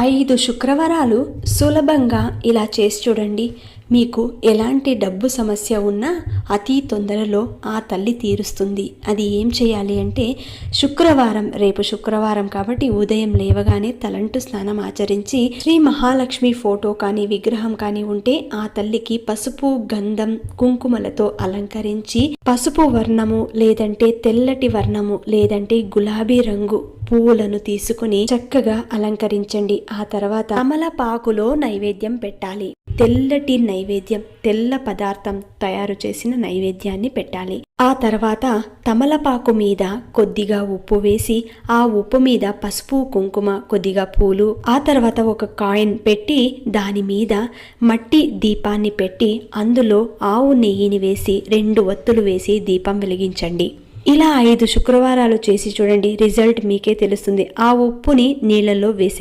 5 శుక్రవారాలు సులభంగా ఇలా చేసి చూడండి. మీకు ఎలాంటి డబ్బు సమస్య ఉన్నా అతి తొందరలో ఆ తల్లి తీరుస్తుంది. అది ఏం చేయాలి అంటే, రేపు శుక్రవారం కాబట్టి ఉదయం లేవగానే తలంటు స్నానం ఆచరించి శ్రీ మహాలక్ష్మి ఫోటో కానీ విగ్రహం కానీ ఉంటే ఆ తల్లికి పసుపు, గంధం, కుంకుమలతో అలంకరించి పసుపు వర్ణము లేదంటే తెల్లటి వర్ణము లేదంటే గులాబీ రంగు పువ్వులను తీసుకుని చక్కగా అలంకరించండి. ఆ తర్వాత తమలపాకులో నైవేద్యం పెట్టాలి. తెల్లటి నైవేద్యం, తెల్ల పదార్థం తయారు చేసిన నైవేద్యాన్ని పెట్టాలి. ఆ తర్వాత తమలపాకు మీద కొద్దిగా ఉప్పు వేసి ఆ ఉప్పు మీద పసుపు, కుంకుమ, కొద్దిగా పూలు, ఆ తర్వాత ఒక కాయిన్ పెట్టి దాని మీద మట్టి దీపాన్ని పెట్టి అందులో ఆవు నెయ్యిని వేసి 2 ఒత్తులు వేసి దీపం వెలిగించండి. ఇలా 5 శుక్రవారాలు చేసి చూడండి. రిజల్ట్ మీకే తెలుస్తుంది. ఆ ఉప్పుని నీళ్ళలో వేసి